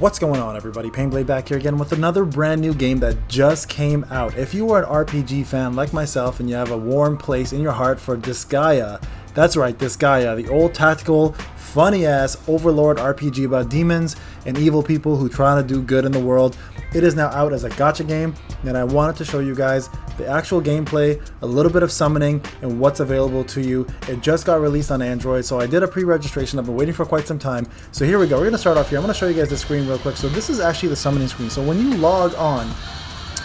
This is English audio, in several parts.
What's going on, everybody? Payneblade back here again with another brand new game that just came out. If you are an RPG fan like myself and you have a warm place in your heart for Disgaea, that's right, Disgaea, the old tactical, funny-ass overlord RPG about demons and evil people who try to do good in the world. It is now out as a gacha game, and I wanted to show you guys the actual gameplay, a little bit of summoning, and what's available to you. It just got released on Android, so I did a pre-registration. I've been waiting for quite some time. So here we go. We're going to start off here. I'm going to show you guys the screen real quick. So this is actually the summoning screen. So when you log on,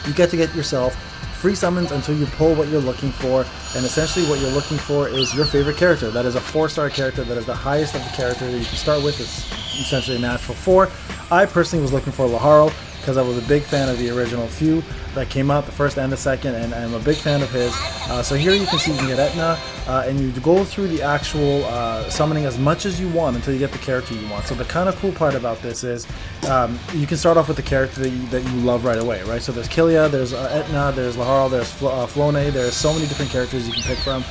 you get to get yourself free summons until you pull what you're looking for, and essentially what you're looking for is your favorite character. That is a 4-star character. That is the highest of the character that you can start with. It's essentially a natural 4. I personally was looking for Laharo because I was a big fan of the original few that came out, the first and the second, and I'm a big fan of his. So here you can see you can get Etna, and you go through the actual summoning as much as you want until you get the character you want. So the kind of cool part about this is you can start off with the character that you love right away, right? So there's Killia, there's Etna, there's Laharo, there's Flone, there's so many different characters you can pick from.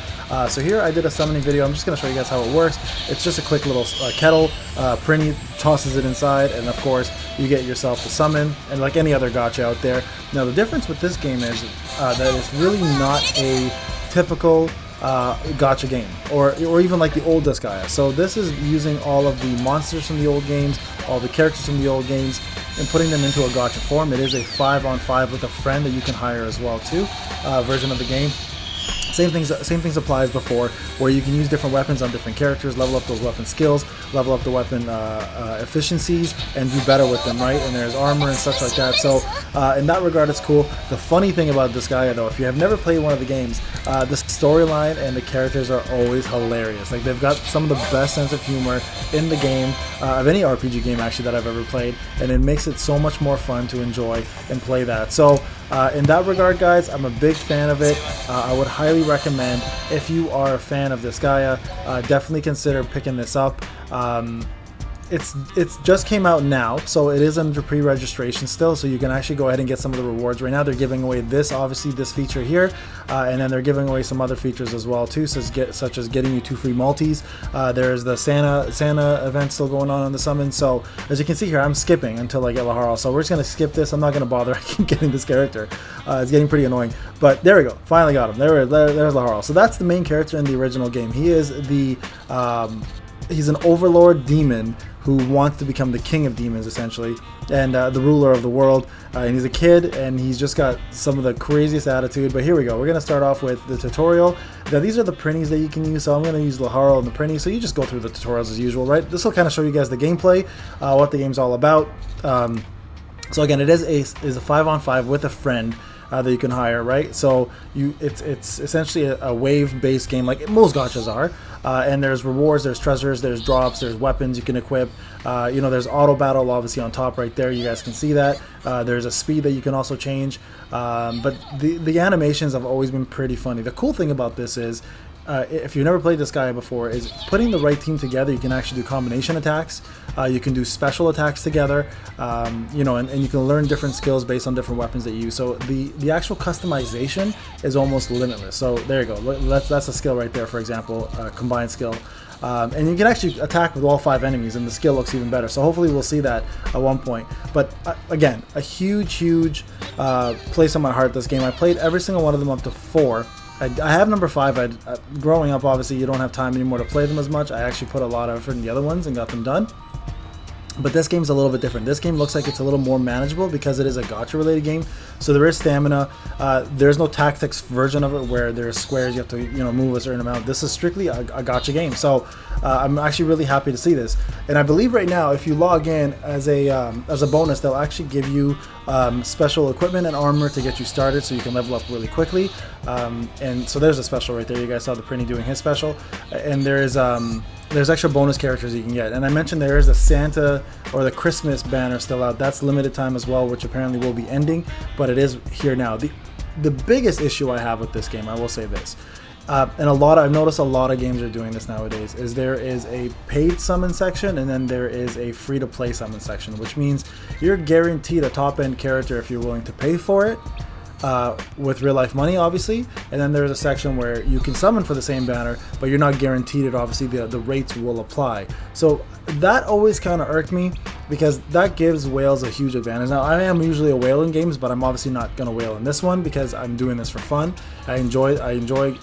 So here I did a summoning video. I'm just going to show you guys how it works. It's just a quick little kettle. Prinny tosses it inside, and of course you get yourself the summon, and like any other gacha out there. Now the difference with this game is that it's really not a typical gacha game, or even like the old Disgaea. So this is using all of the monsters from the old games, all the characters from the old games, and putting them into a gacha form. It is a 5-on-5 with a friend that you can hire as well too, version of the game. Same things apply as before, where you can use different weapons on different characters, level up those weapon skills, level up the weapon efficiencies, and do better with them, right? And there's armor and such like that. So in that regard, it's cool. The funny thing about Disgaea, though, if you have never played one of the games, the storyline and the characters are always hilarious. Like, they've got some of the best sense of humor in the game, of any RPG game actually that I've ever played, and it makes it so much more fun to enjoy and play that. So in that regard, guys, I'm a big fan of it. I would highly recommend, if you are a fan of Disgaea, definitely consider picking this up. It's just came out now, so it is under pre-registration still, so you can actually go ahead and get some of the rewards right now. They're giving away this, obviously, this feature here, and then they're giving away some other features as well too, such as getting you 2 free multis. There's the Santa event still going on the summon. So as you can see here, I'm skipping until I get Laharo, so we're just gonna skip this. I'm not gonna bother. I keep getting this character. It's getting pretty annoying, but there we go. Finally got him. There's Laharo. So that's the main character in the original game. He is the he's an overlord demon who wants to become the king of demons, essentially, and the ruler of the world. And he's a kid, and he's just got some of the craziest attitude. But here we go. We're going to start off with the tutorial. Now, these are the prinnies that you can use, so I'm going to use Laharo and the prinny. So you just go through the tutorials as usual, right? This will kind of show you guys the gameplay, what the game's all about. So again, it is a 5-on-5 with a friend that you can hire, right? So it's essentially a wave-based game like most gachas are, and there's rewards, there's treasures, there's drops, there's weapons you can equip. You know, there's auto battle obviously on top right there. You guys can see that. There's a speed that you can also change, but the animations have always been pretty funny. The cool thing about this is, if you've never played Disgaea before, is putting the right team together. You can actually do combination attacks. You can do special attacks together. You know, and you can learn different skills based on different weapons that you use. So the actual customization is almost limitless. So there you go. That's a skill right there, for example, combined skill. And you can actually attack with all 5 enemies, and the skill looks even better. So hopefully we'll see that at one point. But again, a huge place on my heart, this game. I played every single one of them up to 4. I have number 5. Growing up, obviously, you don't have time anymore to play them as much. I actually put a lot of effort in the other ones and got them done. But this game's a little bit different. This game looks like it's a little more manageable because it is a gacha-related game. So there is stamina. There's no tactics version of it where there's squares you have to move a certain amount. This is strictly a gacha game. So I'm actually really happy to see this. And I believe right now, if you log in as a bonus, they'll actually give you special equipment and armor to get you started, so you can level up really quickly. And so there's a special right there. You guys saw the Prinny doing his special, and there's extra bonus characters you can get. And I mentioned there is a Santa or the Christmas banner still out. That's limited time as well, which apparently will be ending, but it is here now. The biggest issue I have with this game, I will say this, and I've noticed a lot of games are doing this nowadays, is there is a paid summon section and then there is a free-to-play summon section, which means you're guaranteed a top-end character if you're willing to pay for it, with real life money, obviously, and then there's a section where you can summon for the same banner, but you're not guaranteed it. Obviously, the rates will apply. So that always kind of irked me. because that gives whales a huge advantage. Now, I am usually a whale in games, but I'm obviously not gonna whale in this one because I'm doing this for fun. I enjoy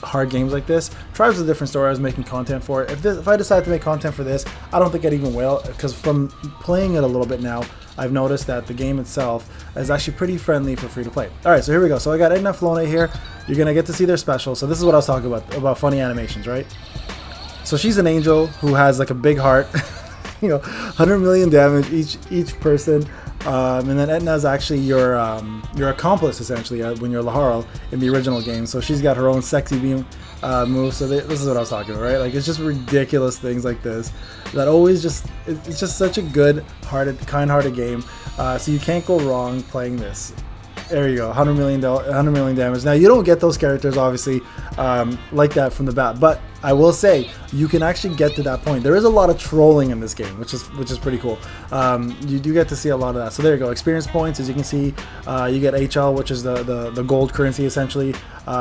hard games like this. Tribes is a different story. I was making content for it. If I decide to make content for this, I don't think I'd even whale, because from playing it a little bit now, I've noticed that the game itself is actually pretty friendly for free to play. All right, so here we go. So I got Edna Flone here. You're gonna get to see their special. So this is what I was talking about funny animations, right? So she's an angel who has like a big heart, you know, 100 million damage each person. And then Etna is actually your accomplice, essentially, when you're Laharl in the original game. So she's got her own sexy beam move. So this is what I was talking about, right? Like, it's just ridiculous things like this that always just, it's just such a good-hearted, kind-hearted game. So you can't go wrong playing this. There you go, 100 million damage. Now, you don't get those characters, obviously, like that from the bat, but I will say you can actually get to that point. There is a lot of trolling in this game, which is pretty cool. You do get to see a lot of that. So there you go, experience points. As you can see, you get HL, which is the gold currency, essentially.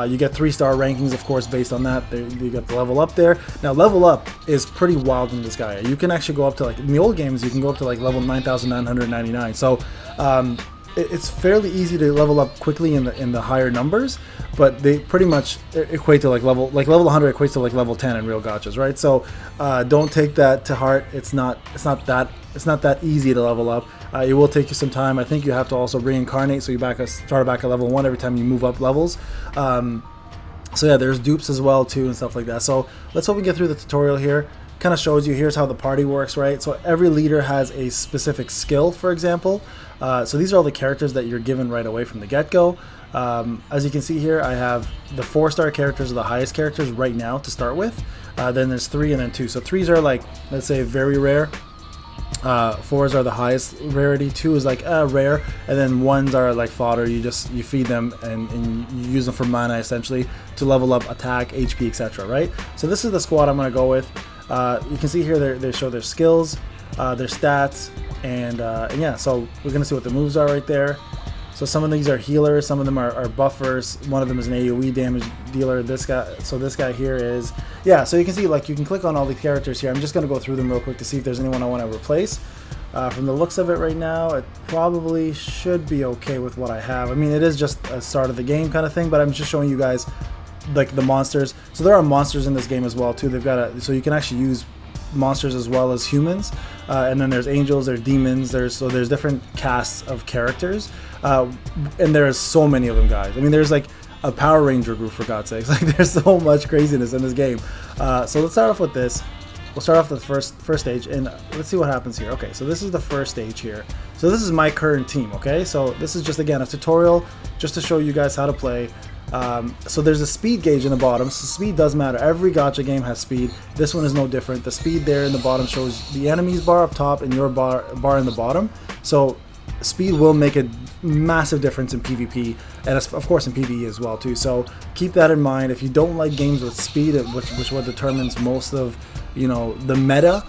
You get 3-star rankings, of course, based on that. You get the level up there. Now, level up is pretty wild in Disgaea. You can actually go up to, like, in the old games, you can go up to like level 9,999. So it's fairly easy to level up quickly in the higher numbers, but they pretty much equate to like level 100 equates to like level 10 in real gachas, right? So don't take that to heart. It's not that easy to level up. It will take you some time. I think you have to also reincarnate, so you start back at level 1 every time you move up levels. So yeah, there's dupes as well too and stuff like that. So let's hope we get through the tutorial here. Kind of shows you, here's how the party works, right? So every leader has a specific skill, for example. So these are all the characters that you're given right away from the get-go. As you can see here, I have the 4-star characters are the highest characters right now to start with. Then there's 3 and then 2. So 3s are like, let's say, very rare. 4s are the highest rarity. 2 is like rare, and then 1s are like fodder. You feed them and you use them for mana, essentially, to level up attack, HP, etc. Right? So this is the squad I'm gonna go with. You can see here they show their skills, their stats, and yeah, so we're gonna see what the moves are right there. So some of these are healers, some of them are buffers. One of them is an AoE damage dealer. This guy here is, yeah. So you can see, like, you can click on all the characters here. I'm just gonna go through them real quick to see if there's anyone I want to replace. From the looks of it right now, it probably should be okay with what I have. I mean, it is just a start of the game kind of thing, but I'm just showing you guys like the monsters. So there are monsters in this game as well too. They've got so you can actually use monsters as well as humans, and then there's angels, there's demons, there's different casts of characters, and there's so many of them, guys. I mean, there's like a Power Ranger group, for God's sakes. Like, there's so much craziness in this game. So let's start off with this. We'll start off the first stage, and let's see what happens here. Okay, so this is the first stage here. So this is my current team. Okay, so this is just, again, a tutorial just to show you guys how to play. So there's a speed gauge in the bottom, so speed does matter. Every gacha game has speed. This one is no different. The speed there in the bottom shows the enemy's bar up top and your bar in the bottom. So speed will make a massive difference in PvP, and of course in PvE as well too. So keep that in mind. If you don't like games with speed, which what determines most of, you know, the meta,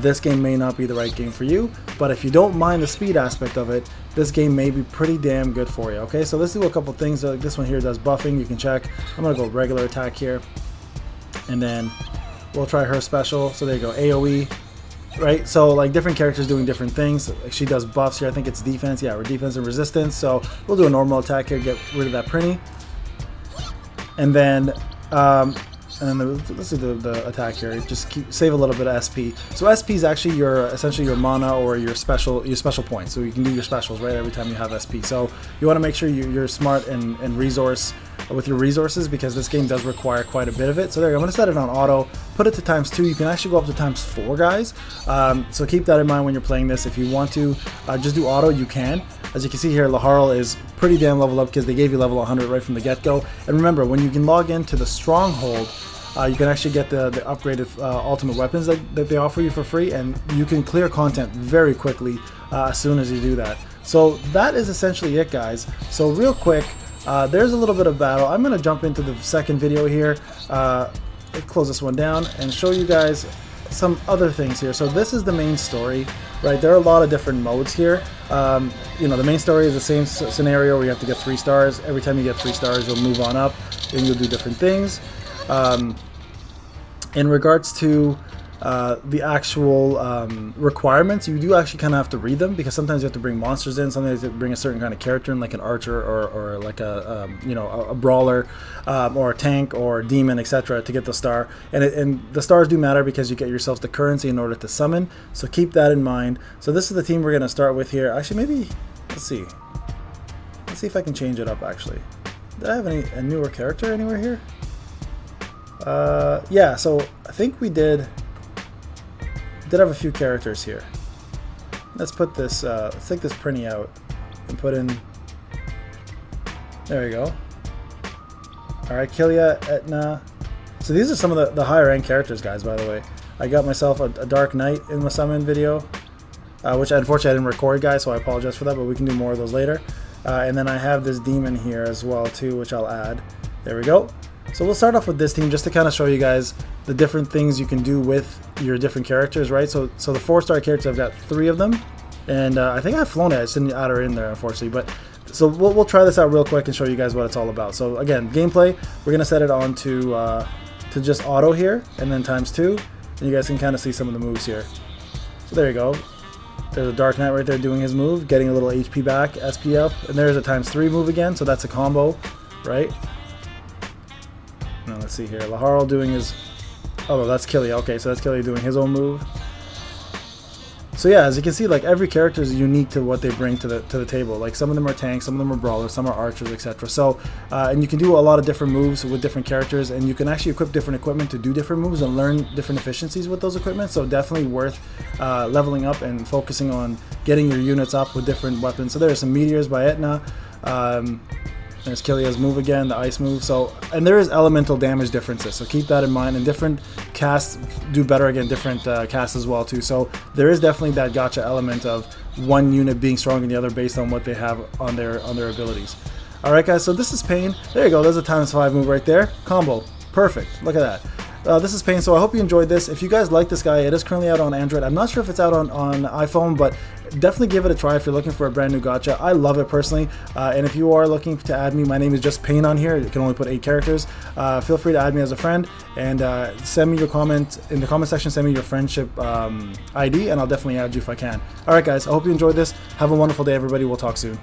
this game may not be the right game for you. But if you don't mind the speed aspect of it, this game may be pretty damn good for you. Okay, so let's do a couple things. Like this one here does buffing. You can check. I'm gonna go regular attack here, and then we'll try her special. So there you go, AoE. Right, so like different characters doing different things. Like she does buffs here. I think it's defense. Yeah, we're defense and resistance. So we'll do a normal attack here. Get rid of that printy, and then let's do the attack here. Just save a little bit of SP. So SP is actually essentially your mana or your special points. So you can do your specials right every time you have SP. So you want to make sure you're smart and resource with your resources, because this game does require quite a bit of it. So there you go. I'm going to set it on auto, put it to ×2. You can actually go up to ×4, guys. So keep that in mind when you're playing this. If you want to just do auto, you can. As you can see here, Laharl is pretty damn leveled up because they gave you level 100 right from the get-go. And remember, when you can log into the stronghold, you can actually get the upgraded ultimate weapons that they offer you for free, and you can clear content very quickly as soon as you do that. So that is essentially it, guys. So real quick, there's a little bit of battle. I'm going to jump into the second video here, close this one down, and show you guys some other things here. So this is the main story, right? There are a lot of different modes here. You know, the main story is the same scenario where you have to get 3 stars. Every time you get 3 stars, you'll move on up, and you'll do different things. In regards to the actual requirements, you do actually kind of have to read them, because sometimes you have to bring monsters in, sometimes you have to bring a certain kind of character in, like an archer or like a you know, a brawler or a tank or a demon, etc., to get the star. And the stars do matter because you get yourself the currency in order to summon, so keep that in mind. So this is the team we're going to start with here. Actually, maybe let's see if I can change it up. Actually, did I have a newer character anywhere here? Yeah, so I think we did have a few characters here. Let's put this, let's take this printy out and put in, there we go. Alright, Kilia, Etna. So these are some of the higher end characters, guys, by the way. I got myself a Dark Knight in the summon video, which unfortunately I didn't record, guys, so I apologize for that, but we can do more of those later. And then I have this demon here as well, too, which I'll add. There we go. So we'll start off with this team just to kind of show you guys the different things you can do with your different characters, right? So the 4-star characters, I've got 3 of them, and I think I've flown it. I just didn't add her in there, unfortunately. But so we'll try this out real quick and show you guys what it's all about. So again, gameplay, we're gonna set it on to just auto here, and then ×2, and you guys can kind of see some of the moves here. So there you go. There's a Dark Knight right there doing his move, getting a little HP back, SP up, and there's a ×3 move again. So that's a combo, right? Now let's see here, Laharl doing his, oh, that's Kilia. Okay, so that's Kilia doing his own move. So yeah, as you can see, like every character is unique to what they bring to the table. Like some of them are tanks, some of them are brawlers, some are archers, etc. So and you can do a lot of different moves with different characters, and you can actually equip different equipment to do different moves and learn different efficiencies with those equipment. So definitely worth leveling up and focusing on getting your units up with different weapons. So there are some meteors by Etna. There's Kilia's move again, the ice move. So, and there is elemental damage differences, so keep that in mind. And different casts do better against different casts as well too. So there is definitely that gacha element of one unit being stronger than the other based on what they have on their abilities. All right, guys. So this is Payne. There you go. There's a ×5 move right there. Combo. Perfect. Look at that. This is Payne, so I hope you enjoyed this. If you guys like this guy, it is currently out on Android. I'm not sure if it's out on iPhone, but definitely give it a try if you're looking for a brand new gacha. I love it personally, and if you are looking to add me, my name is just Payne on here. You can only put 8 characters. Feel free to add me as a friend, and send me your comment in the comment section. Send me your friendship ID, and I'll definitely add you if I can. All right, guys, I hope you enjoyed this. Have a wonderful day, everybody. We'll talk soon.